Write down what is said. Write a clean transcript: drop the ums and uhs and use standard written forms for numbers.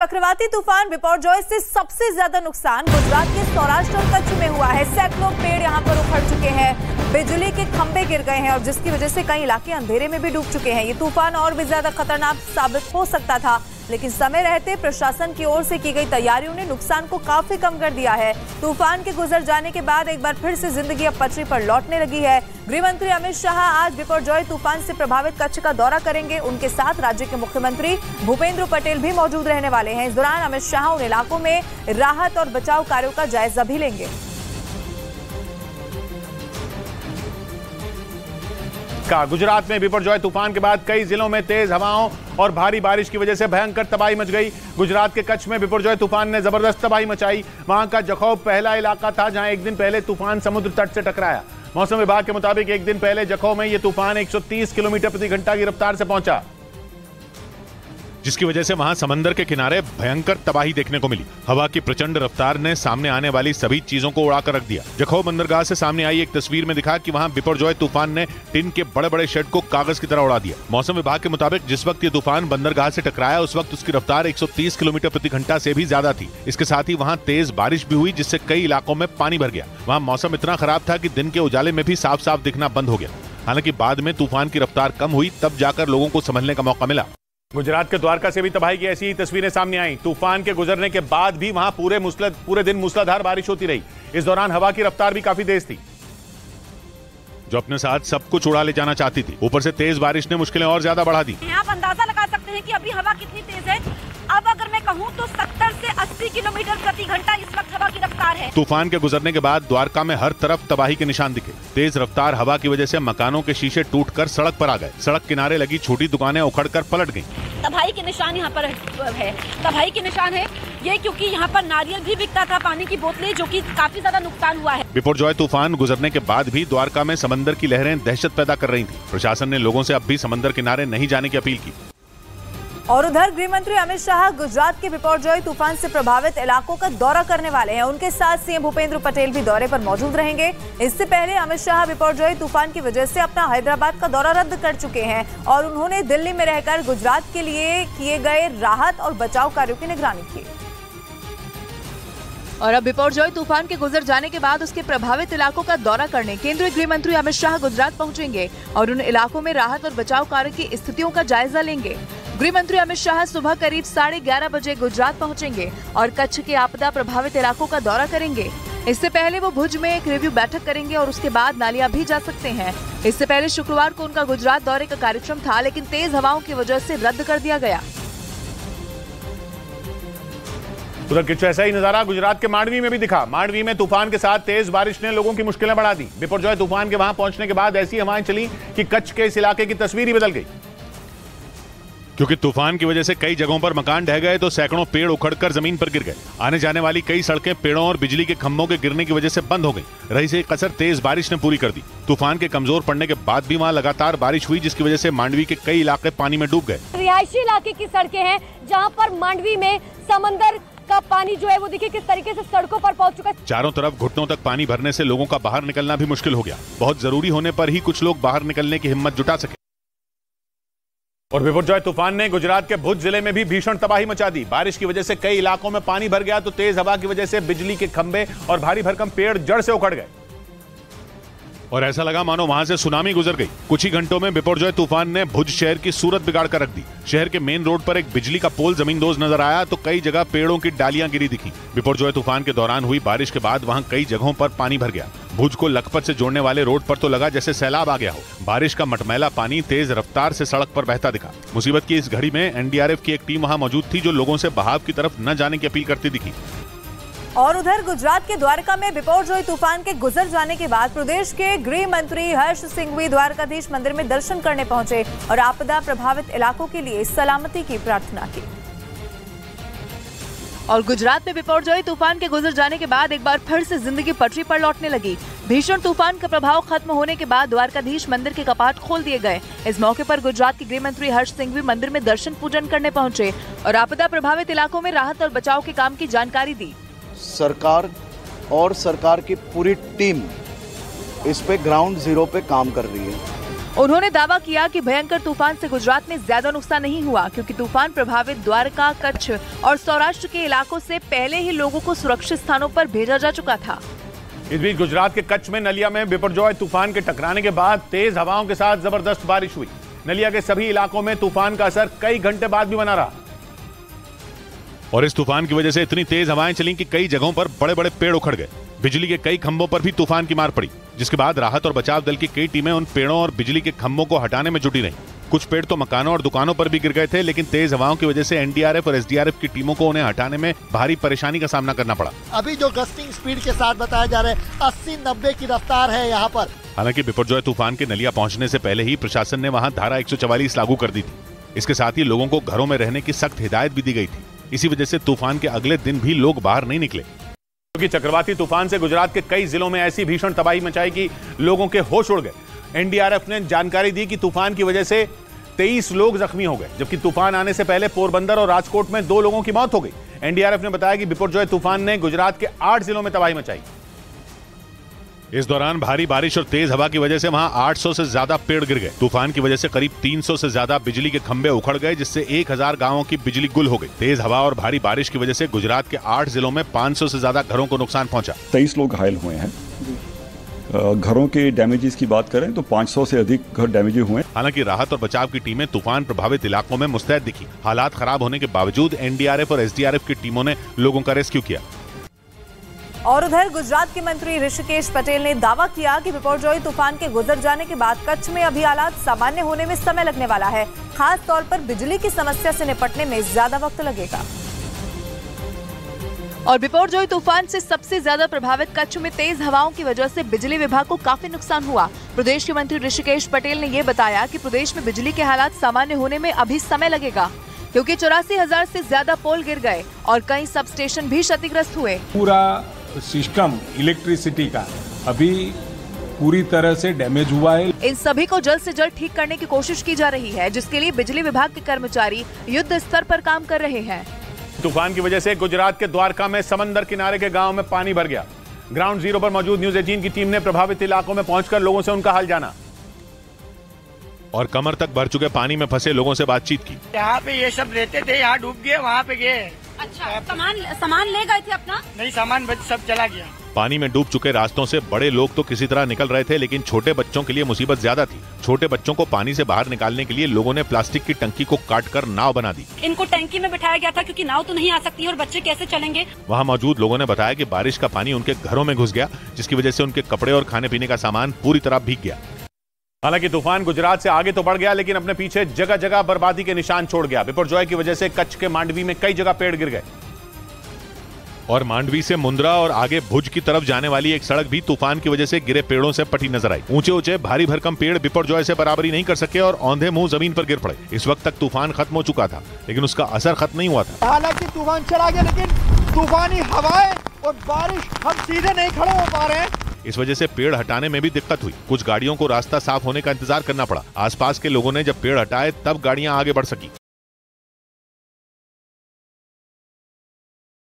चक्रवाती तूफान बिपरजॉय से सबसे ज्यादा नुकसान गुजरात के सौराष्ट्र और कच्छ में हुआ है। सैकड़ों पेड़ यहां पर उखड़ चुके हैं, बिजली के खंभे गिर गए हैं और जिसकी वजह से कई इलाके अंधेरे में भी डूब चुके हैं। ये तूफान और भी ज्यादा खतरनाक साबित हो सकता था, लेकिन समय रहते प्रशासन की ओर से की गई तैयारियों ने नुकसान को काफी कम कर दिया है। तूफान के गुजर जाने के बाद एक बार फिर से जिंदगी अब पटरी पर लौटने लगी है। गृह मंत्री अमित शाह आज बिपरजॉय तूफान से प्रभावित कच्छ का दौरा करेंगे। उनके साथ राज्य के मुख्यमंत्री भूपेंद्र पटेल भी मौजूद रहने वाले हैं। इस दौरान अमित शाह उन इलाकों में राहत और बचाव कार्यों का जायजा भी लेंगे। गुजरात में बिपरजॉय तूफान के बाद कई जिलों में तेज हवाओं और भारी बारिश की वजह से भयंकर तबाही मच गई। गुजरात के कच्छ में बिपरजॉय तूफान ने जबरदस्त तबाही मचाई। वहां का जखौ पहला इलाका था जहां एक दिन पहले तूफान समुद्र तट से टकराया। मौसम विभाग के मुताबिक एक दिन पहले जखौ में यह तूफान 130 किलोमीटर प्रति घंटा की रफ्तार से पहुंचा, जिसकी वजह से वहां समंदर के किनारे भयंकर तबाही देखने को मिली। हवा की प्रचंड रफ्तार ने सामने आने वाली सभी चीजों को उड़ाकर रख दिया। जखौ बंदरगाह से सामने आई एक तस्वीर में दिखा कि वहां बिपरजॉय तूफान ने टिन के बड़े बड़े शेड को कागज की तरह उड़ा दिया। मौसम विभाग के मुताबिक जिस वक्त ये तूफान बंदरगाह से टकराया उस वक्त उसकी रफ्तार 130 किलोमीटर प्रति घंटा से भी ज्यादा थी। इसके साथ ही वहां तेज बारिश भी हुई, जिससे कई इलाकों में पानी भर गया। वहां मौसम इतना खराब था कि दिन के उजाले में भी साफ साफ दिखना बंद हो गया। हालांकि बाद में तूफान की रफ्तार कम हुई, तब जाकर लोगों को संभलने का मौका मिला। गुजरात के द्वारका से भी तबाही की ऐसी ही तस्वीरें सामने आई। तूफान के गुजरने के बाद भी वहां पूरे दिन मूसलाधार बारिश होती रही। इस दौरान हवा की रफ्तार भी काफी तेज थी, जो अपने साथ सब कुछ उड़ा ले जाना चाहती थी। ऊपर से तेज बारिश ने मुश्किलें और ज्यादा बढ़ा दी। आप अंदाजा लगा सकते हैं कि अभी हवा कितनी तेज है। अब अगर मैं कहूं तो 70 से 80 किलोमीटर प्रति घंटा इस वक्त हवा की रफ्तार है। तूफान के गुजरने के बाद द्वारका में हर तरफ तबाही के निशान दिखे। तेज रफ्तार हवा की वजह से मकानों के शीशे टूटकर सड़क पर आ गए। सड़क किनारे लगी छोटी दुकानें उखड़कर पलट गईं। तबाही के निशान यहाँ पर है। तबाही के निशान है ये क्योंकि यहाँ पर नारियल भी बिकता था, पानी की बोतलें, जो कि काफी ज्यादा नुकसान हुआ है। बिपरजॉय तूफान गुजरने के बाद भी द्वारका में समंदर की लहरें दहशत पैदा कर रही थी। प्रशासन ने लोगों से अब भी समंदर किनारे नहीं जाने की अपील की। और उधर गृह मंत्री अमित शाह गुजरात के बिपरजॉय तूफान से प्रभावित इलाकों का दौरा करने वाले हैं। उनके साथ सीएम भूपेंद्र पटेल भी दौरे पर मौजूद रहेंगे। इससे पहले अमित शाह बिपरजॉय तूफान की वजह से अपना हैदराबाद का दौरा रद्द कर चुके हैं और उन्होंने दिल्ली में रहकर गुजरात के लिए किए गए राहत और बचाव कार्यों की निगरानी की। और अब बिपरजॉय तूफान के गुजर जाने के बाद उसके प्रभावित इलाकों का दौरा करने केंद्रीय गृह मंत्री अमित शाह गुजरात पहुंचेंगे और उन इलाकों में राहत और बचाव कार्य की स्थितियों का जायजा लेंगे। गृह मंत्री अमित शाह सुबह करीब 11:30 बजे गुजरात पहुंचेंगे और कच्छ के आपदा प्रभावित इलाकों का दौरा करेंगे। इससे पहले वो भुज में एक रिव्यू बैठक करेंगे और उसके बाद नालिया भी जा सकते हैं। इससे पहले शुक्रवार को उनका गुजरात दौरे का कार्यक्रम था, लेकिन तेज हवाओं की वजह से रद्द कर दिया गया। उधर कुछ ऐसा ही नजारा गुजरात के मांडवी में भी दिखा। मांडवी में तूफान के साथ तेज बारिश ने लोगों की मुश्किलें बढ़ा दी। बिपरजॉय तूफान के वहां पहुंचने के बाद ऐसी हवाएं चली कि कच्छ के इस इलाके की तस्वीर ही बदल गई। क्योंकि तूफान की वजह से कई जगहों पर मकान ढह गए तो सैकड़ों पेड़ उखड़कर जमीन पर गिर गए। आने जाने वाली कई सड़कें पेड़ों और बिजली के खंभों के गिरने की वजह से बंद हो गई। रही से कसर तेज बारिश ने पूरी कर दी। तूफान के कमजोर पड़ने के बाद भी वहां लगातार बारिश हुई, जिसकी वजह से मांडवी के कई इलाके पानी में डूब गए। रिहायशी इलाके की सड़कें हैं जहाँ पर मांडवी में समंदर का पानी जो है वो देखिए किस तरीके से सड़कों पर पहुंच चुका है। चारों तरफ घुटनों तक पानी भरने से लोगों का बाहर निकलना भी मुश्किल हो गया। बहुत जरूरी होने पर ही कुछ लोग बाहर निकलने की हिम्मत जुटा सके। और बिपरजॉय तूफान ने गुजरात के भुज जिले में भी भीषण तबाही मचा दी। बारिश की वजह से कई इलाकों में पानी भर गया तो तेज हवा की वजह से बिजली के खंभे और भारी भरकम पेड़ जड़ से उखड़ गए और ऐसा लगा मानो वहां से सुनामी गुजर गई। कुछ ही घंटों में बिपरजॉय तूफान ने भुज शहर की सूरत बिगाड़ कर रख दी। शहर के मेन रोड पर एक बिजली का पोल जमींदोज नजर आया तो कई जगह पेड़ों की डालियां गिरी दिखी। बिपरजॉय तूफान के दौरान हुई बारिश के बाद वहां कई जगहों पर पानी भर गया। भुज को लखपत से जोड़ने वाले रोड पर तो लगा जैसे सैलाब आ गया हो। बारिश का मटमैला पानी तेज रफ्तार से सड़क पर बहता दिखा। मुसीबत की इस घड़ी में एनडीआरएफ की एक टीम वहां मौजूद थी, जो लोगों से बहाव की तरफ न जाने की अपील करती दिखी। और उधर गुजरात के द्वारका में बिपरजॉय तूफान के गुजर जाने के बाद प्रदेश के गृह मंत्री हर्ष सिंघवी द्वारकाधीश मंदिर में दर्शन करने पहुंचे और आपदा प्रभावित इलाकों के लिए सलामती की प्रार्थना की। और गुजरात में बिपरजॉय तूफान के गुजर जाने के बाद एक बार फिर से जिंदगी पटरी पर लौटने लगी। भीषण तूफान का प्रभाव खत्म होने के बाद द्वारकाधीश मंदिर के कपाट खोल दिए गए। इस मौके पर गुजरात के गृह मंत्री हर्ष सिंघवी मंदिर में दर्शन पूजन करने पहुंचे और आपदा प्रभावित इलाकों में राहत और बचाव के काम की जानकारी दी। सरकार और सरकार की पूरी टीम इस पे ग्राउंड जीरो पे काम कर रही है उन्होंने दावा किया कि भयंकर तूफान से गुजरात में ज्यादा नुकसान नहीं हुआ, क्योंकि तूफान प्रभावित द्वारका, कच्छ और सौराष्ट्र के इलाकों से पहले ही लोगों को सुरक्षित स्थानों पर भेजा जा चुका था। इस बीच गुजरात के कच्छ में नलिया में बिपरजॉय तूफान के टकराने के बाद तेज हवाओं के साथ जबरदस्त बारिश हुई। नलिया के सभी इलाकों में तूफान का असर कई घंटे बाद भी बना रहा और इस तूफान की वजह से इतनी तेज हवाएं चली कि कई जगहों पर बड़े बड़े पेड़ उखड़ गए। बिजली के कई खंभों पर भी तूफान की मार पड़ी, जिसके बाद राहत और बचाव दल की कई टीमें उन पेड़ों और बिजली के खंभों को हटाने में जुटी रहीं। कुछ पेड़ तो मकानों और दुकानों पर भी गिर गए थे, लेकिन तेज हवाओं की वजह से एनडीआरएफ और एसडीआरएफ की टीमों को उन्हें हटाने में भारी परेशानी का सामना करना पड़ा। अभी जो गस्टिंग स्पीड के साथ बताया जा रहा है 80-90 की रफ्तार है यहाँ पर। हालांकि बिपरजॉय तूफान के नलिया पहुंचने से पहले ही प्रशासन ने वहां धारा 144 लागू कर दी थी। इसके साथ ही लोगों को घरों में रहने की सख्त हिदायत भी दी गई थी। इसी वजह से तूफान के अगले दिन भी लोग बाहर नहीं निकले, क्योंकि चक्रवाती तूफान से गुजरात के कई जिलों में ऐसी भीषण तबाही मचाई कि लोगों के होश उड़ गए। एनडीआरएफ ने जानकारी दी कि तूफान की वजह से 23 लोग जख्मी हो गए, जबकि तूफान आने से पहले पोरबंदर और राजकोट में 2 लोगों की मौत हो गई। एनडीआरएफ ने बताया कि बिपरजॉय तूफान ने गुजरात के 8 जिलों में तबाही मचाई। इस दौरान भारी बारिश और तेज हवा की वजह से वहां 800 से ज्यादा पेड़ गिर गए। तूफान की वजह से करीब 300 से ज्यादा बिजली के खंभे उखड़ गए, जिससे 1000 गांवों की बिजली गुल हो गई। तेज हवा और भारी बारिश की वजह से गुजरात के 8 जिलों में 500 से ज्यादा घरों को नुकसान पहुंचा। 23 लोग घायल हुए हैं। घरों के डैमेजेस की बात करें तो 500 से अधिक घर डैमेज हुए। हालांकि राहत और बचाव की टीमें तूफान प्रभावित इलाकों में मुस्तैद दिखी। हालात खराब होने के बावजूद एनडीआरएफ और एसडीआरएफ की टीमों ने लोगों का रेस्क्यू किया। और उधर गुजरात के मंत्री ऋषिकेश पटेल ने दावा किया कि बिपरजॉय तूफान के गुजर जाने के बाद कच्छ में अभी हालात सामान्य होने में समय लगने वाला है। खास तौर पर बिजली की समस्या से निपटने में ज्यादा वक्त लगेगा। और बिपरजॉय तूफान से सबसे ज्यादा प्रभावित कच्छ में तेज हवाओं की वजह से बिजली विभाग को काफी नुकसान हुआ। प्रदेश के मंत्री ऋषिकेश पटेल ने ये बताया कि प्रदेश में बिजली के हालात सामान्य होने में अभी समय लगेगा, क्योंकि 84,000 से ज्यादा पोल गिर गए और कई सब स्टेशन भी क्षतिग्रस्त हुए। पूरा सिस्टम इलेक्ट्रिसिटी का अभी पूरी तरह से डैमेज हुआ है। इन सभी को जल्द से जल्द ठीक करने की कोशिश की जा रही है, जिसके लिए बिजली विभाग के कर्मचारी युद्ध स्तर पर काम कर रहे हैं। तूफान की वजह से गुजरात के द्वारका में समंदर किनारे के गांव में पानी भर गया। ग्राउंड जीरो पर मौजूद न्यूज 18 की टीम ने प्रभावित इलाकों में पहुंचकर लोगों से उनका हाल जाना और कमर तक भर चुके पानी में फंसे लोगों से बातचीत की। यहाँ पे ये सब रहते थे, यहाँ डूब गए, वहाँ पे गए। अच्छा, सामान ले गए थे अपना? नहीं, सामान सब चला गया। पानी में डूब चुके रास्तों से बड़े लोग तो किसी तरह निकल रहे थे, लेकिन छोटे बच्चों के लिए मुसीबत ज्यादा थी। छोटे बच्चों को पानी से बाहर निकालने के लिए लोगों ने प्लास्टिक की टंकी को काटकर नाव बना दी। इनको टंकी में बिठाया गया था, क्योंकि नाव तो नहीं आ सकती है और बच्चे कैसे चलेंगे। वहाँ मौजूद लोगों ने बताया कि बारिश का पानी उनके घरों में घुस गया, जिसकी वजह से उनके कपड़े और खाने पीने का सामान पूरी तरह भीग गया। हालांकि तूफान गुजरात से आगे तो बढ़ गया, लेकिन अपने पीछे जगह जगह बर्बादी के निशान छोड़ गया। बिपरजॉय की वजह से कच्छ के मांडवी में कई जगह पेड़ गिर गए और मांडवी से मुंद्रा और आगे भुज की तरफ जाने वाली एक सड़क भी तूफान की वजह से गिरे पेड़ों से पटी नजर आई। ऊंचे ऊंचे भारी भरकम पेड़ बिपरजॉय से बराबरी नहीं कर सके और औंधे मुंह जमीन पर गिर पड़े। इस वक्त तक तूफान खत्म हो चुका था, लेकिन उसका असर खत्म नहीं हुआ था। हालांकि तूफान चला गया, लेकिन तूफानी हवाएं और बारिश हम सीधे नहीं खड़े हो पा रहे हैं। इस वजह से पेड़ हटाने में भी दिक्कत हुई। कुछ गाड़ियों को रास्ता साफ होने का इंतजार करना पड़ा। आसपास के लोगों ने जब पेड़ हटाए तब गाड़ियां आगे बढ़ सकी।